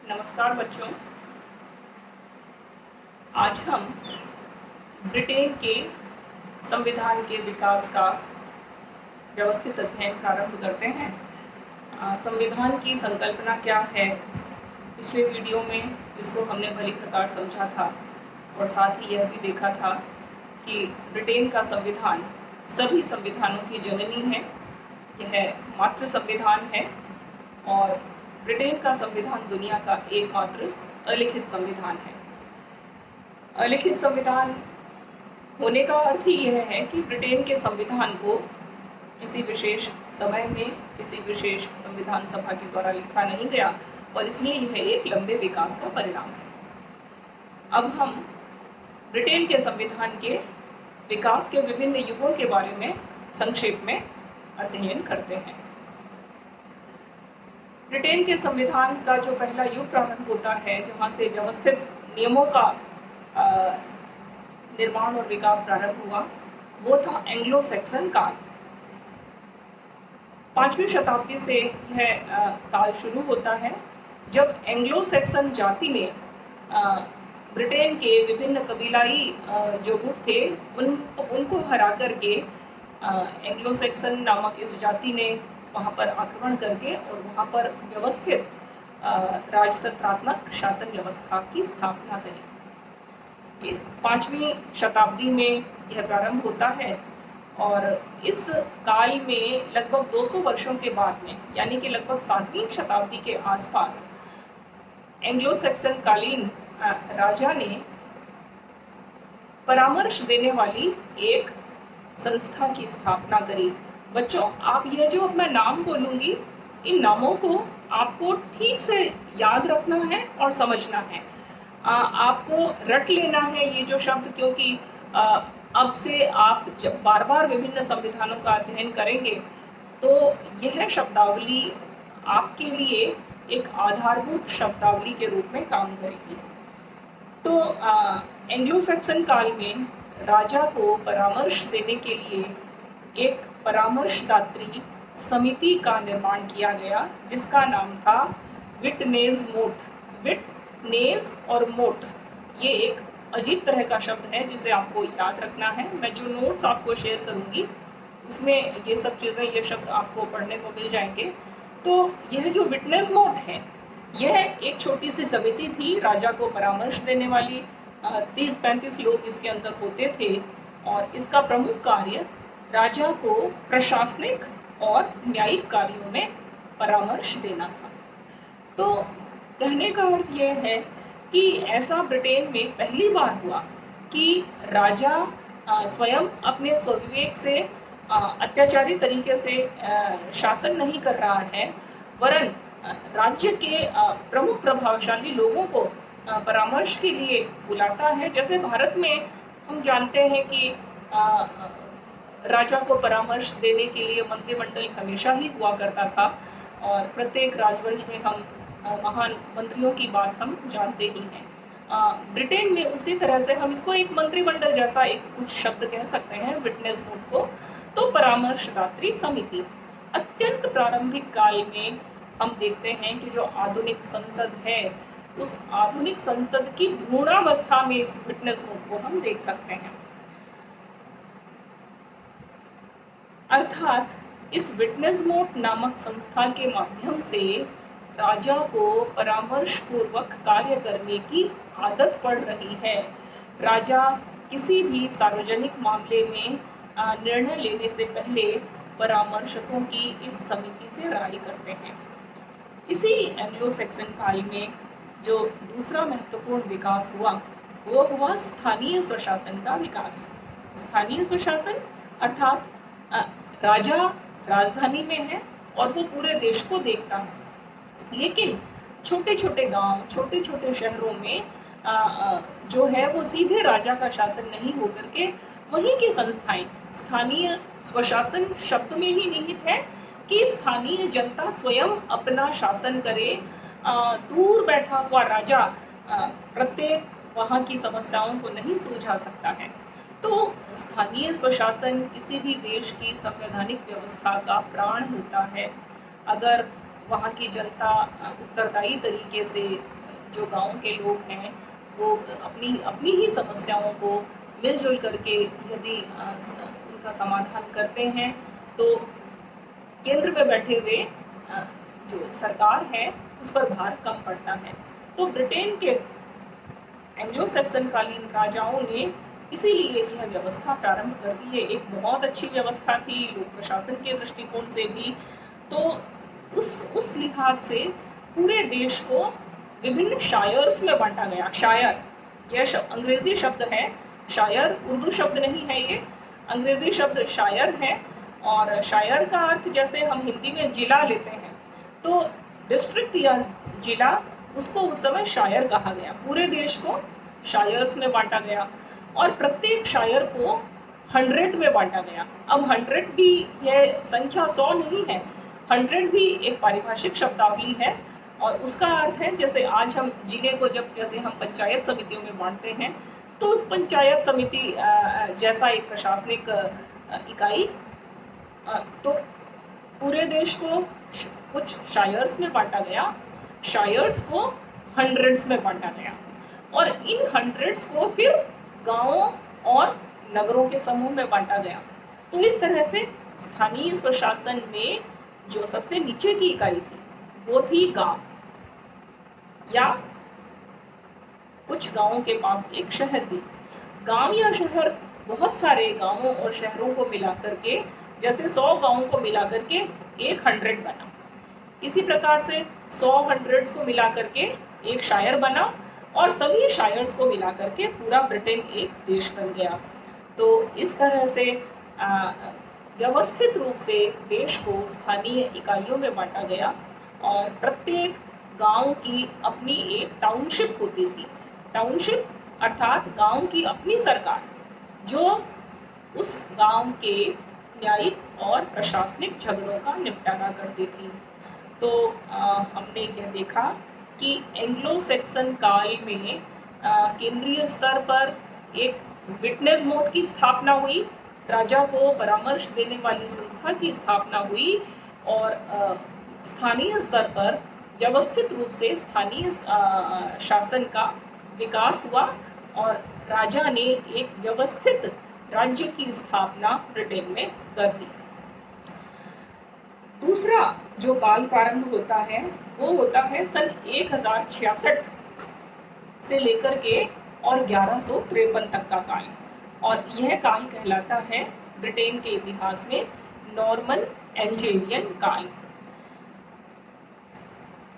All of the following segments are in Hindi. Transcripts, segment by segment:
नमस्कार बच्चों। आज हम ब्रिटेन के संविधान के विकास का व्यवस्थित अध्ययन प्रारंभ करते हैं। संविधान की संकल्पना क्या है, पिछले वीडियो में इसको हमने भली प्रकार समझा था और साथ ही यह भी देखा था कि ब्रिटेन का संविधान सभी संविधानों की जननी है। यह मातृ संविधान है और ब्रिटेन का संविधान दुनिया का एकमात्र अलिखित संविधान है। अलिखित संविधान होने का अर्थ ही यह है कि ब्रिटेन के संविधान को किसी विशेष समय में किसी विशेष संविधान सभा के द्वारा लिखा नहीं गया और इसलिए यह एक लंबे विकास का परिणाम है। अब हम ब्रिटेन के संविधान के विकास के विभिन्न युगों के बारे में संक्षेप में अध्ययन करते हैं। ब्रिटेन के संविधान का जो पहला युग प्रारंभ होता है, जहाँ से व्यवस्थित नियमों का निर्माण और विकास प्रारंभ हुआ, वो था एंग्लो सैक्सन काल। 5वीं शताब्दी से यह काल शुरू होता है, जब एंग्लो सैक्सन जाति ने ब्रिटेन के विभिन्न कबीलाई जो गुट थे उनको हरा करके एंग्लो सैक्सन नामक इस जाति ने वहाँ पर आक्रमण करके और वहाँ पर व्यवस्थित राजतंत्रात्मक शासन व्यवस्था की स्थापना करी। 5वीं शताब्दी में यह प्रारंभ होता है और इस काल में लगभग 200 वर्षों के बाद में, यानी कि लगभग 7वीं शताब्दी के आसपास, एंग्लो सैक्सन कालीन राजा ने परामर्श देने वाली एक संस्था की स्थापना करी। बच्चों, आप यह जो अब मैं नाम बोलूंगी, इन नामों को आपको ठीक से याद रखना है और समझना है। आपको रट लेना है ये जो शब्द, क्योंकि अब से आप जब बार बार विभिन्न संविधानों का अध्ययन करेंगे तो यह शब्दावली आपके लिए एक आधारभूत शब्दावली के रूप में काम करेगी। तो एंग्लो सैक्सन काल में राजा को परामर्श देने के लिए एक परामर्शदात्री समिति का निर्माण किया गया, जिसका नाम था विटनेस मोट। विटनेस और मोट ये एक अजीब तरह का शब्द है जिसे आपको याद रखना है। मैं जो नोट्स आपको शेयर करूंगी उसमें ये सब चीज़ें, ये शब्द आपको पढ़ने को मिल जाएंगे। तो यह जो विटनेस मोट है, यह एक छोटी सी समिति थी राजा को परामर्श देने वाली। 30-35 लोग इसके अंदर होते थे और इसका प्रमुख कार्य राजा को प्रशासनिक और न्यायिक कार्यों में परामर्श देना था। तो कहने का अर्थ यह है कि ऐसा ब्रिटेन में पहली बार हुआ कि राजा स्वयं अपने स्वविवेक से अत्याचारी तरीके से शासन नहीं कर रहा है, वरन राज्य के प्रमुख प्रभावशाली लोगों को परामर्श के लिए बुलाता है। जैसे भारत में हम जानते हैं कि राजा को परामर्श देने के लिए मंत्रिमंडल हमेशा ही हुआ करता था और प्रत्येक राजवंश में हम महान मंत्रियों की बात हम जानते ही हैं। ब्रिटेन में उसी तरह से हम इसको एक मंत्रिमंडल जैसा एक कुछ शब्द कह सकते हैं, विटनेस बोर्ड को। तो परामर्शदात्री समिति अत्यंत प्रारंभिक काल में हम देखते हैं कि जो आधुनिक संसद है, उस आधुनिक संसद की भ्रूणावस्था में इस विटनेस बोर्ड को हम देख सकते हैं। अर्थात इस विटनेस मोट नामक संस्था के माध्यम से राजा को परामर्श पूर्वक कार्य करने की आदत पड़ रही है। राजा किसी भी सार्वजनिक मामले में निर्णय लेने से पहले परामर्शकों की इस समिति से राय करते हैं। इसी एंग्लो सैक्सन काल में जो दूसरा महत्वपूर्ण विकास हुआ, वो हुआ स्थानीय स्वशासन का विकास। स्थानीय स्वशासन अर्थात राजा राजधानी में है और वो पूरे देश को देखता है, लेकिन छोटे छोटे गांव, छोटे छोटे शहरों में जो है वो सीधे राजा का शासन नहीं होकर के वहीं की संस्थाएं, स्थानीय स्वशासन शब्द में ही निहित है कि स्थानीय जनता स्वयं अपना शासन करे। दूर बैठा हुआ राजा प्रत्येक वहाँ की समस्याओं को नहीं सुलझा सकता है। तो स्थानीय स्वशासन किसी भी देश की संवैधानिक व्यवस्था का प्राण होता है। अगर वहाँ की जनता उत्तरदायी तरीके से, जो गांव के लोग हैं वो अपनी अपनी ही समस्याओं को मिलजुल करके यदि उनका समाधान करते हैं तो केंद्र में बैठे हुए जो सरकार है उस पर भार कम पड़ता है। तो ब्रिटेन के एंग्लो सैक्सन कालीन राजाओं ने इसीलिए यह व्यवस्था प्रारंभ कर दी है। एक बहुत अच्छी व्यवस्था थी लोक प्रशासन के दृष्टिकोण से भी। तो उस लिहाज से पूरे देश को विभिन्न शायर्स में बांटा गया। शायर यह अंग्रेजी शब्द है, शायर उर्दू शब्द नहीं है, ये अंग्रेजी शब्द शायर है। और शायर का अर्थ जैसे हम हिंदी में जिला लेते हैं, तो डिस्ट्रिक्ट या जिला, उसको उस समय शायर कहा गया। पूरे देश को शायर्स में बांटा गया और प्रत्येक शायर को 100 में बांटा गया। अब 100 भी यह संख्या 100 नहीं है, 100 भी एक पारिभाषिक शब्दावली है और उसका अर्थ है जैसे आज हम जिले को जैसे हम पंचायत समितियों में बांटते हैं, तो पंचायत समिति जैसा एक प्रशासनिक इकाई, तो पूरे देश को कुछ शायर्स में बांटा गया, शायर्स को 100s में बांटा गया और इन 100s को फिर गांवों और नगरों के समूह में बांटा गया। तो इस तरह से स्थानीय प्रशासन में जो सबसे नीचे की इकाई थी वो थी गांव, या कुछ गांवों के पास एक शहर थी। गांव या शहर बहुत सारे गांवों और शहरों को मिला करके, जैसे 100 गांवों को मिला करके एक 100 बना, इसी प्रकार से 100 100s को मिला करके एक शायर बना और सभी शायर्स को मिला करके पूरा ब्रिटेन एक देश बन गया। तो इस तरह से व्यवस्थित रूप से देश को स्थानीय इकाइयों में बांटा गया और प्रत्येक गांव की अपनी एक टाउनशिप होती थी। टाउनशिप अर्थात गांव की अपनी सरकार, जो उस गांव के न्यायिक और प्रशासनिक झगड़ों का निपटारा करती थी। तो हमने यह देखा कि एंग्लो सैक्सन काल में केंद्रीय स्तर पर एक विटनेस मोड की स्थापना हुई, राजा को परामर्श देने वाली संस्था की स्थापना हुई और स्थानीय स्तर पर व्यवस्थित रूप से स्थानीय शासन का विकास हुआ और राजा ने एक व्यवस्थित राज्य की स्थापना ब्रिटेन में कर दी। दूसरा जो काल प्रारंभ होता है वो होता है सन 1066 से लेकर के और 1153 तक का काल, और यह काल कहलाता है ब्रिटेन के इतिहास में नॉर्मन एंजेलियन काल।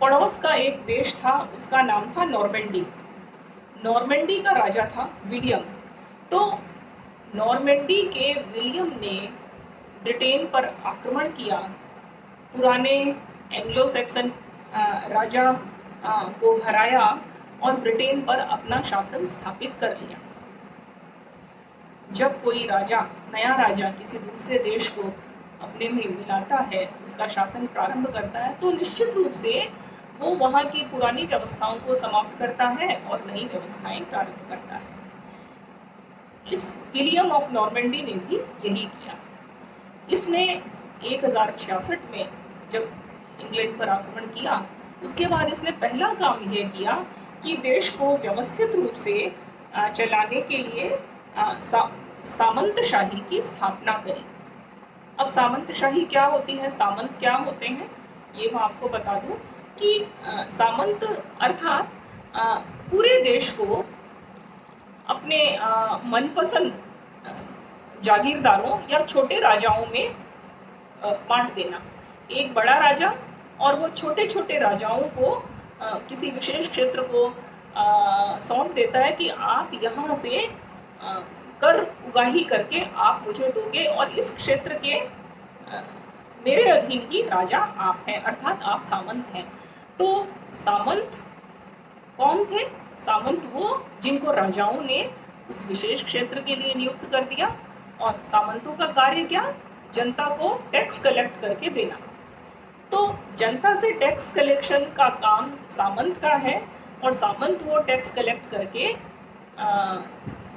पड़ोस का एक देश था, उसका नाम था नॉर्मेंडी। नॉर्मेंडी का राजा था विलियम। तो नॉर्मेंडी के विलियम ने ब्रिटेन पर आक्रमण किया, पुराने एंग्लो सैक्सन राजा को हराया और ब्रिटेन पर अपना शासन स्थापित कर लिया। जब कोई राजा, नया राजा किसी दूसरे देश को अपने में मिलाता है, उसका शासन प्रारंभ करता है, तो निश्चित रूप से वो वहाँ की पुरानी व्यवस्थाओं को समाप्त करता है और नई व्यवस्थाएं प्रारंभ करता है। इस विलियम ऑफ नॉर्मेंडी ने भी यही किया। इसने 1066 में जब इंग्लैंड पर आक्रमण किया, उसके बाद इसने पहला काम यह किया कि देश को व्यवस्थित रूप से चलाने के लिए सामंतशाही की स्थापना करी। अब सामंतशाही क्या होती है, सामंत क्या होते हैं, ये मैं आपको बता दूं कि सामंत अर्थात पूरे देश को अपने मनपसंद जागीरदारों या छोटे राजाओं में बांट देना। एक बड़ा राजा और वो छोटे छोटे राजाओं को किसी विशेष क्षेत्र को सौंप देता है कि आप यहाँ से कर उगाही करके आप मुझे दोगे और इस क्षेत्र के मेरे अधीन ही राजा आप हैं, अर्थात आप सामंत हैं। तो सामंत कौन थे? सामंत वो जिनको राजाओं ने उस विशेष क्षेत्र के लिए नियुक्त कर दिया। और सामंतों का कार्य क्या? जनता को टैक्स कलेक्ट करके देना। तो जनता से टैक्स कलेक्शन का काम सामंत का है और सामंत वो टैक्स कलेक्ट करके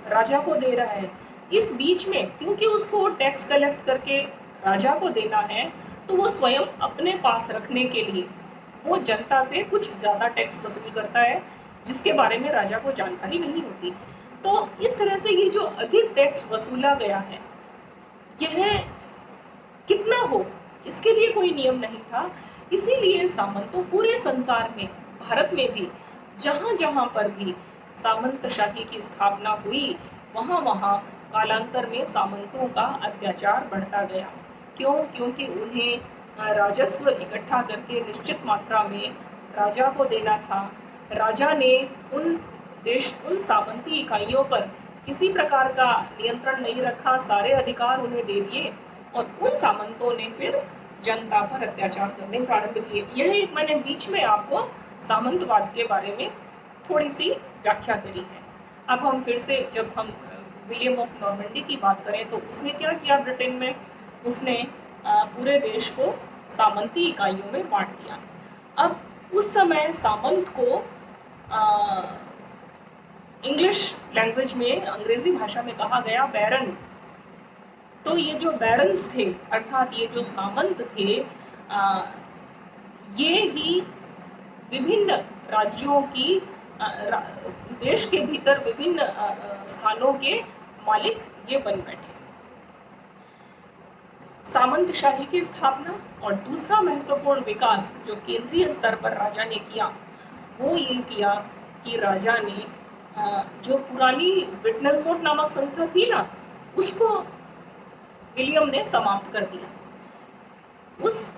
राजा को दे रहा है। इस बीच में क्योंकि उसको टैक्स कलेक्ट करके राजा को देना है, तो वो स्वयं अपने पास रखने के लिए वो जनता से कुछ ज़्यादा टैक्स वसूल करता है जिसके बारे में राजा को जानकारी नहीं होती। तो इस तरह से ये जो अधिक टैक्स वसूला गया है, यह कितना हो इसके लिए कोई नियम नहीं था। इसीलिए सामंतों पूरे संसार में, भारत में भी जहाँ जहाँ पर भी सामंतशाही की स्थापना हुई, वहाँ वहाँ कालांतर में सामंतों का अत्याचार बढ़ता गया। क्यों? क्योंकि उन्हें राजस्व इकट्ठा करके निश्चित मात्रा में राजा को देना था। राजा ने उन सामंती इकाइयों पर किसी प्रकार का नियंत्रण नहीं रखा, सारे अधिकार उन्हें दे दिए और उन सामंतों ने फिर जनता पर अत्याचार करने प्रारंभ किए। यही मैंने बीच में आपको सामंतवाद के बारे में थोड़ी सी व्याख्या करी है। अब हम फिर से, जब हम विलियम ऑफ नॉर्मंडी की बात करें तो उसने क्या किया ब्रिटेन में, उसने पूरे देश को सामंती इकाइयों में बांट दिया। अब उस समय सामंत को इंग्लिश लैंग्वेज में, अंग्रेजी भाषा में कहा गया बैरन। तो ये जो बैरन्स थे, अर्थात ये जो सामंत थे, ये ही विभिन्न राज्यों की, देश के भीतर विभिन्न स्थानों के मालिक ये बन बैठे। सामंतशाही की स्थापना और दूसरा महत्वपूर्ण विकास जो केंद्रीय स्तर पर राजा ने किया, वो ये किया कि राजा ने जो पुरानी विटनेस बोर्ड नामक संस्था थी ना, उसको विलियम ने समाप्त कर दिया। उस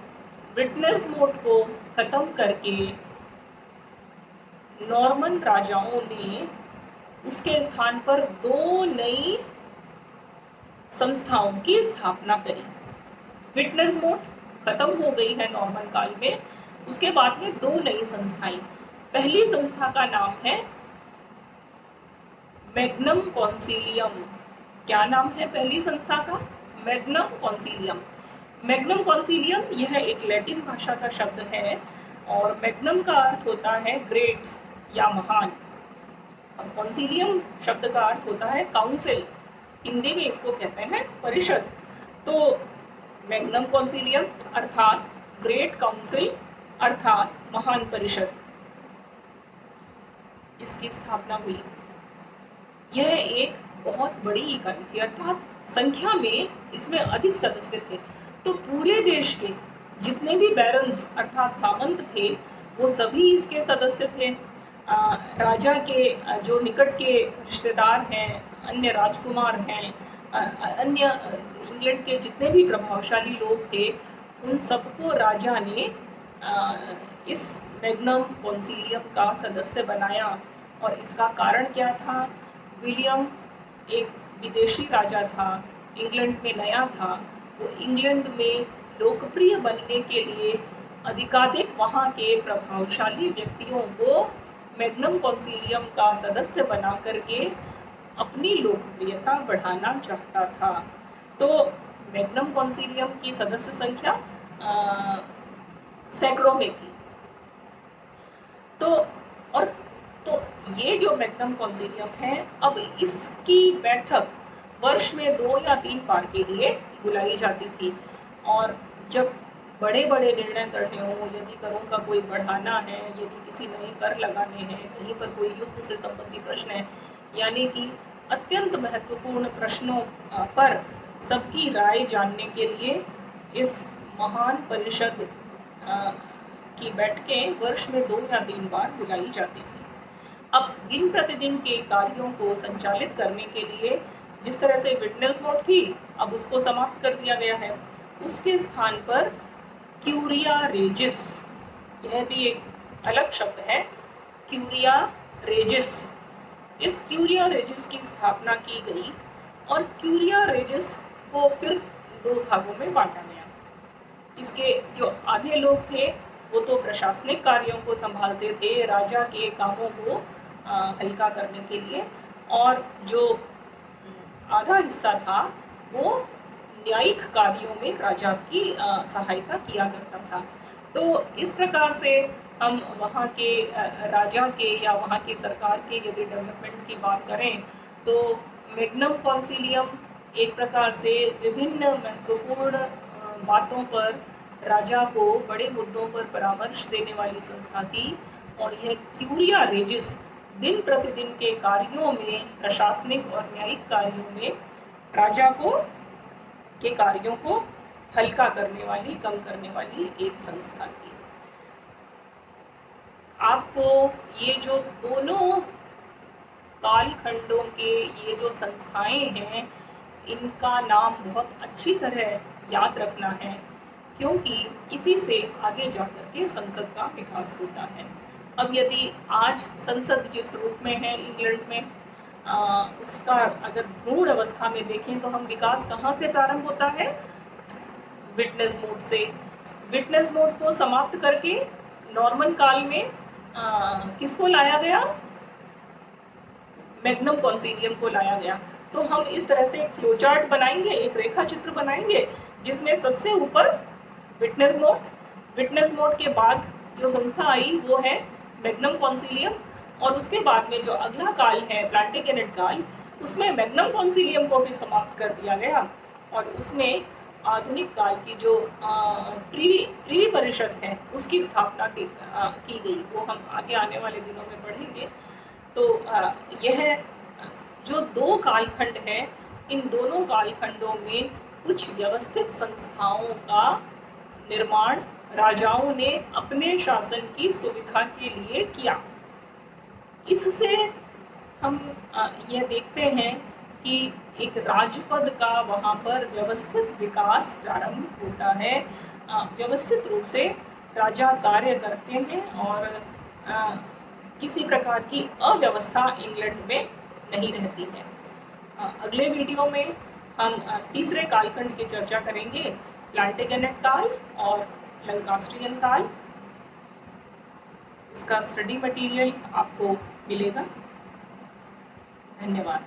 विटनेस बोर्ड को खत्म करके नॉर्मन राजाओं ने उसके स्थान पर 2 नई संस्थाओं की स्थापना करी। विटनेस बोर्ड खत्म हो गई है नॉर्मन काल में, उसके बाद में 2 नई संस्थाएं। पहली संस्था का नाम है मैग्नम कॉन्सिलियम। क्या नाम है पहली संस्था का? Magnum consilium. मैग्नम कॉन्सिलियम यह एक लैटिन भाषा का शब्द है और मैग्नम का अर्थ होता है ग्रेट या महान, और कॉन्सिलियम शब्द का अर्थ होता है काउंसिल। हिंदी में इसको कहते हैं परिषद। तो मैग्नम कॉन्सिलियम अर्थात ग्रेट काउंसिल अर्थात महान परिषद, इसकी स्थापना हुई। यह एक बहुत बड़ी इकाई थी, अर्थात संख्या में इसमें अधिक सदस्य थे। तो पूरे देश के जितने भी बैरन्स अर्थात सामंत थे, वो सभी इसके सदस्य थे। राजा के जो निकट के रिश्तेदार हैं, अन्य राजकुमार हैं, अन्य इंग्लैंड के जितने भी प्रभावशाली लोग थे, उन सबको राजा ने इस मैग्नम कॉन्सिलियम का सदस्य बनाया। और इसका कारण क्या था? विलियम एक विदेशी राजा था, इंग्लैंड में नया था। वो इंग्लैंड में लोकप्रिय बनने के लिए अधिकाधिक वहाँ के प्रभावशाली व्यक्तियों को मैग्नम कॉन्सिलियम का सदस्य बना करके अपनी लोकप्रियता बढ़ाना चाहता था। तो मैग्नम कॉन्सिलियम की सदस्य संख्या सैकड़ों में थी। तो ये जो मैग्नम कॉन्सिलियम है, अब इसकी बैठक वर्ष में 2 या 3 बार के लिए बुलाई जाती थी। और जब बड़े बड़े निर्णय करने हों, यदि करों का कोई बढ़ाना है, यदि किसी नए कर लगाने हैं, कहीं पर कोई युद्ध से संबंधित प्रश्न है, यानी कि अत्यंत महत्वपूर्ण प्रश्नों पर सबकी राय जानने के लिए इस महान परिषद की बैठकें वर्ष में 2 या 3 बार बुलाई जाती थी। अब दिन प्रतिदिन के कार्यों को संचालित करने के लिए जिस तरह से विटनेस बोर्ड थी, अब उसको समाप्त कर दिया गया है। उसके स्थान पर क्यूरिया रेजिस, यह भी एक अलग शब्द है, क्यूरिया रेजिस। इस क्यूरिया रेजिस की स्थापना की गई और क्यूरिया रेजिस को फिर 2 भागों में बांटा गया। इसके जो आधे लोग थे वो तो प्रशासनिक कार्यों को संभालते थे, राजा के कामों को हल्का करने के लिए, और जो आधा हिस्सा था वो न्यायिक कार्यों में राजा की सहायता किया करता था। तो इस प्रकार से हम वहाँ के राजा के या वहाँ की सरकार के यदि डेवलपमेंट की बात करें तो मैग्नम कॉन्सिलियम एक प्रकार से विभिन्न महत्वपूर्ण बातों पर राजा को बड़े मुद्दों पर परामर्श देने वाली संस्था थी और यह क्यूरिया रेजिस दिन प्रतिदिन के कार्यों में, प्रशासनिक और न्यायिक कार्यों में राजा को के कार्यों को हल्का करने वाली, कम करने वाली एक संस्था थी। आपको ये जो दोनों कालखंडों के ये जो संस्थाएं हैं, इनका नाम बहुत अच्छी तरह याद रखना है, क्योंकि इसी से आगे जाकर के संसद का विकास होता है। अब यदि आज संसद जिस रूप में है इंग्लैंड में, उसका अगर भ्रूण अवस्था में देखें तो हम विकास कहाँ से प्रारंभ होता है? विटनेस मोड से। विटनेस मोड को समाप्त करके नॉर्मन काल में किसको लाया गया? मैग्नम कॉन्सिलियम को लाया गया। तो हम इस तरह से एक फ्लोचार्ट बनाएंगे, एक रेखा चित्र बनाएंगे, जिसमें सबसे ऊपर विटनेस मोड के बाद जो संस्था आई वो है मैग्नम कॉन्सिलियम, और उसके बाद में जो अगला काल है प्लांटेगेनेट काल, उसमें मैग्नम कॉन्सिलियम को भी समाप्त कर दिया गया और उसमें आधुनिक काल की जो प्रीवी परिषद है उसकी स्थापना की गई। वो हम आगे आने वाले दिनों में पढ़ेंगे। तो यह जो दो कालखंड है, इन दोनों कालखंडों में कुछ व्यवस्थित संस्थाओं का निर्माण राजाओं ने अपने शासन की सुविधा के लिए किया। इससे हम यह देखते हैं कि एक राजपद का वहाँ पर व्यवस्थित विकास प्रारंभ होता है। व्यवस्थित रूप से राजा कार्य करते हैं और किसी प्रकार की अव्यवस्था इंग्लैंड में नहीं रहती है। अगले वीडियो में हम तीसरे कालखंड की चर्चा करेंगे, प्लांटेगेनेट काल और लंकास्ट्रियन काल। इसका स्टडी मटेरियल आपको मिलेगा। धन्यवाद।